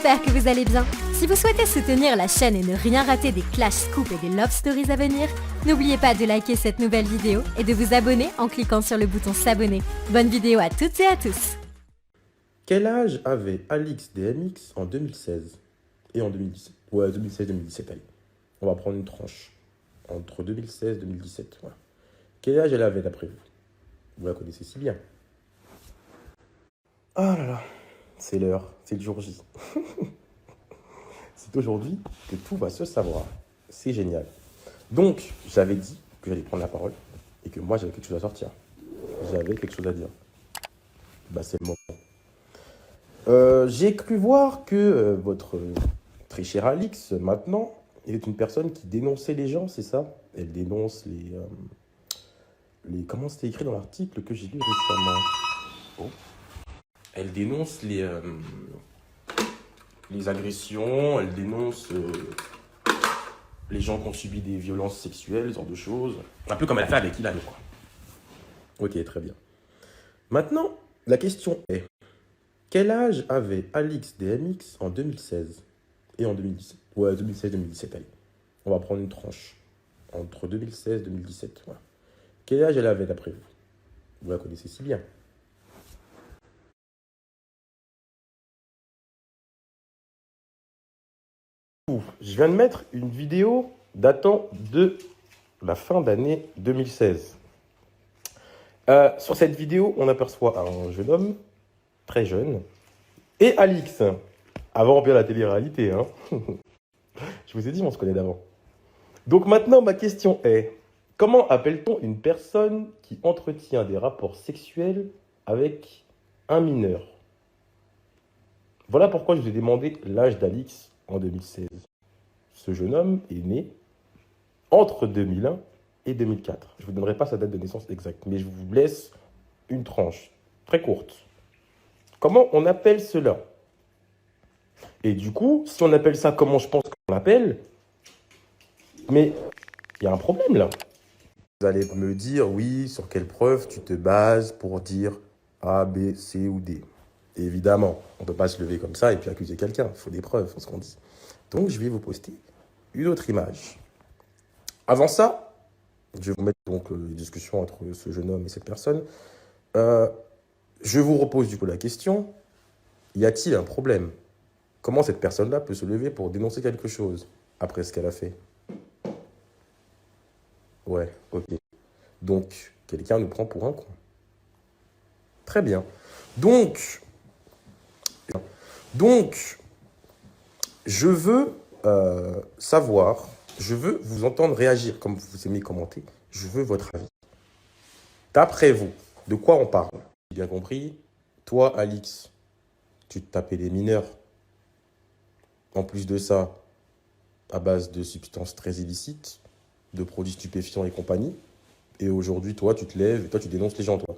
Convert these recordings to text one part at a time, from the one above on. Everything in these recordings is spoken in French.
j'espère que vous allez bien. Si vous souhaitez soutenir la chaîne et ne rien rater des Clash Scoop et des Love Stories à venir, n'oubliez pas de liker cette nouvelle vidéo et de vous abonner en cliquant sur le bouton s'abonner. Bonne vidéo à toutes et à tous. Quel âge avait Alix DMX en 2016 et en 2017? Ouais, 2016-2017, allez. On va prendre une tranche. Entre 2016 et 2017, voilà. Quel âge elle avait d'après vous? Vous la connaissez si bien. Ah là là, c'est l'heure, c'est le jour J. C'est aujourd'hui que tout va se savoir. C'est génial. Donc, j'avais dit que j'allais prendre la parole et que moi, j'avais quelque chose à sortir. J'avais quelque chose à dire. Bah, c'est le moment. J'ai cru voir que votre très chère Alix, maintenant, est une personne qui dénonçait les gens, c'est ça? Elle dénonce les... Comment c'était écrit dans l'article que j'ai lu récemment? Oh. Elle dénonce les agressions, elle dénonce les gens qui ont subi des violences sexuelles, ce genre de choses. Un peu comme elle a fait avec Ilan, quoi. Ok, très bien. Maintenant, la question est... Quel âge avait Alix DMX en 2016 et en 2017? Ouais, 2016-2017, allez. On va prendre une tranche. Entre 2016 et 2017, voilà. Quel âge elle avait d'après vous? Vous la connaissez si bien. Je viens de mettre une vidéo datant de la fin d'année 2016. Sur cette vidéo, on aperçoit un jeune homme, très jeune, et Alix, avant bien la télé-réalité, hein. Je vous ai dit, on se connaît d'avant. Donc maintenant, ma question est, comment appelle-t-on une personne qui entretient des rapports sexuels avec un mineur? Voilà pourquoi je vous ai demandé l'âge d'Alix en 2016. Ce jeune homme est né entre 2001 et 2004. Je ne vous donnerai pas sa date de naissance exacte, mais je vous laisse une tranche très courte. Comment on appelle cela? Et du coup, si on appelle ça comment je pense qu'on l'appelle, mais il y a un problème là. Vous allez me dire, oui, sur quelle preuve tu te bases pour dire A, B, C ou D. Et évidemment, on ne peut pas se lever comme ça et puis accuser quelqu'un. Il faut des preuves, c'est ce qu'on dit. Donc, je vais vous poster une autre image. Avant ça, je vais vous mettre donc une discussion entre ce jeune homme et cette personne. Je vous repose du coup la question, y a-t-il un problème? Comment cette personne-là peut se lever pour dénoncer quelque chose après ce qu'elle a fait? Ouais, ok. Donc, quelqu'un nous prend pour un con. Très bien. Donc je veux savoir, je veux vous entendre réagir, comme vous aimez commenter. Je veux votre avis. D'après vous, de quoi on parle? J'ai bien compris. Toi, Alix, tu te tapais des mineurs. En plus de ça, à base de substances très illicites, de produits stupéfiants et compagnie. Et aujourd'hui, toi, tu te lèves et toi, tu dénonces les gens, toi.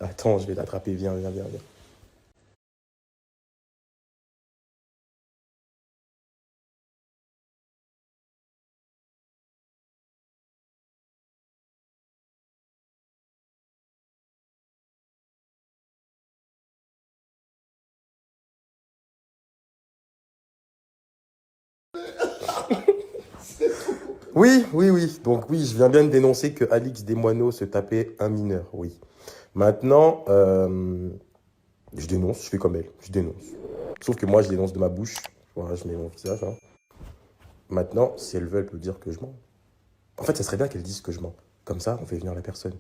Attends, je vais t'attraper, viens. Oui. Donc oui, je viens bien de dénoncer que Alix Desmoineaux se tapait un mineur, oui. Maintenant, je dénonce, je fais comme elle, je dénonce. Sauf que moi, je dénonce de ma bouche. Voilà, je mets mon visage. Hein. Maintenant, si elle veut, elle peut dire que je mens. En fait, ça serait bien qu'elle dise que je mens. Comme ça, on fait venir la personne.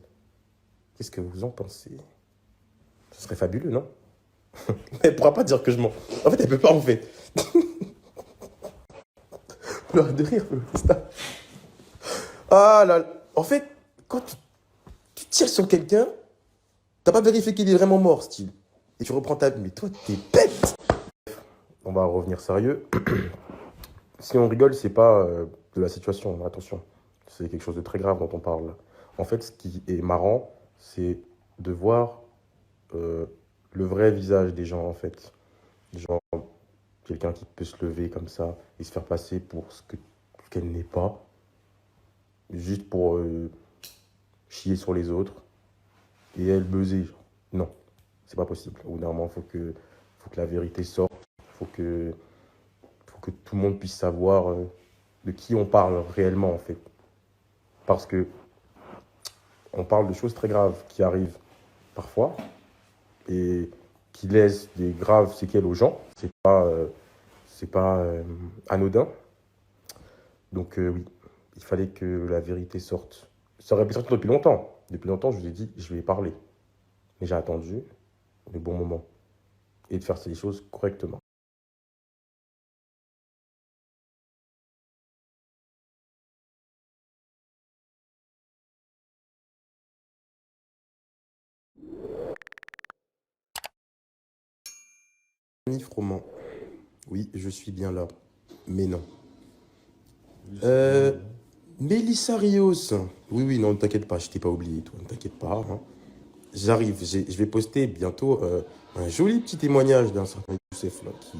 Qu'est-ce que vous en pensez? Ce serait fabuleux, non? Elle ne pourra pas dire que je mens. En fait, elle peut pas, en fait. Pleure de rire, ça. Ah là, en fait, quand tu tires sur quelqu'un, t'as pas vérifié qu'il est vraiment mort, style. Et tu reprends ta... Mais toi, t'es bête. On va revenir sérieux. Si on rigole, c'est pas de la situation, attention. C'est quelque chose de très grave dont on parle. En fait, ce qui est marrant, c'est de voir le vrai visage des gens, en fait. Genre, quelqu'un qui peut se lever comme ça et se faire passer pour ce qu'elle n'est pas. Juste pour chier sur les autres. Et elle buzzer. Non, c'est pas possible. Au bout d'un moment, faut que la vérité sorte. Faut que que tout le monde puisse savoir de qui on parle réellement, en fait. Parce que on parle de choses très graves qui arrivent parfois et qui laissent des graves séquelles aux gens. C'est pas anodin. Donc oui, il fallait que la vérité sorte. Ça aurait pu sortir depuis longtemps. Depuis longtemps, je vous ai dit, je vais parler. Mais j'ai attendu le bon moment et de faire ces choses correctement. Nif Roman. Oui, je suis bien là. Mais non. Mélissa Rios. Oui, oui, non, ne t'inquiète pas, je t'ai pas oublié, toi, ne t'inquiète pas. Hein. J'arrive, je vais poster bientôt un joli petit témoignage d'un certain Youssef là, qui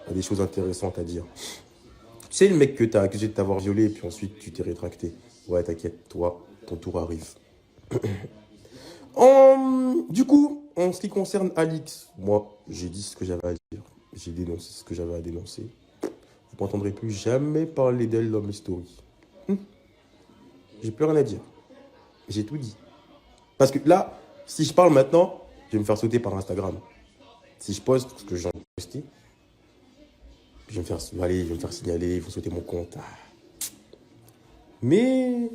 a des choses intéressantes à dire. Tu sais, le mec que t'as accusé de t'avoir violé, et puis ensuite tu t'es rétracté. Ouais, t'inquiète, toi, ton tour arrive. Du coup, en ce qui concerne Alix, moi, j'ai dit ce que j'avais à dire. J'ai dénoncé ce que j'avais à dénoncer. Vous m'entendrez plus jamais parler d'elle dans mes stories. J'ai plus rien à dire. J'ai tout dit. Parce que là, si je parle maintenant, je vais me faire sauter par Instagram. Si je poste, parce que j'ai envie de poster, je vais me faire, allez, je vais me faire signaler, il faut sauter mon compte. Mais,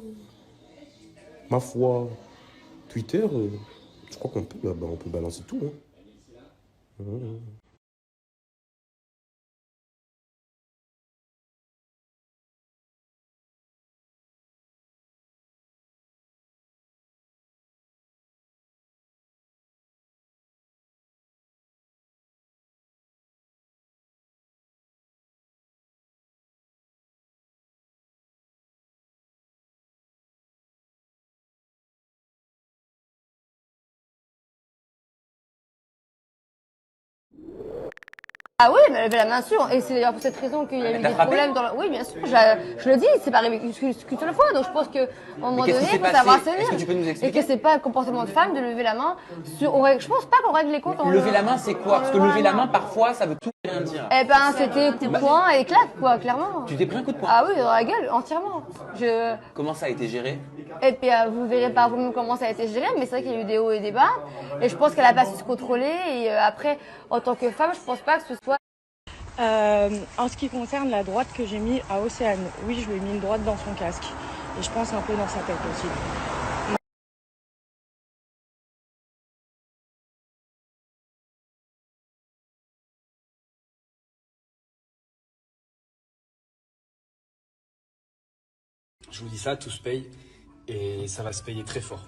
ma foi, Twitter, je crois qu'on peut, on peut balancer tout. Hein. Ah oui, elle m'a levé la main sûr, et c'est d'ailleurs pour cette raison qu'il y a eu des problèmes dans Oui, bien sûr, je le dis, c'est pas arrivé qu'une seule fois, donc je pense qu'à un moment donné, il faut savoir se tenir. Est-ce que tu peux nous expliquer? Et que c'est pas le comportement de femme de lever la main sur... Je pense pas qu'on règle les comptes en... Lever la main, c'est quoi? Parce que lever la main, parfois, ça veut tout et rien dire. Eh ben, c'était coup de poing et claque, quoi, clairement. Tu t'es pris un coup de poing? Ah oui, dans la gueule, entièrement. Comment ça a été géré? Et puis vous verrez par vous-même comment ça a été géré, mais c'est vrai qu'il y a eu des hauts et des bas, et je pense qu'elle a pas su se contrôler, et après, en tant que femme, je pense pas que ce soit... En ce qui concerne la droite que j'ai mis à Océane, oui, je lui ai mis une droite dans son casque. Et je pense un peu dans sa tête aussi. Je vous dis ça, tout se paye et ça va se payer très fort.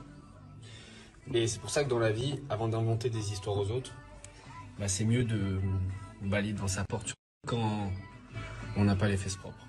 Et c'est pour ça que dans la vie, avant d'inventer des histoires aux autres, c'est mieux de balayer devant sa porte quand on n'a pas les fesses propres.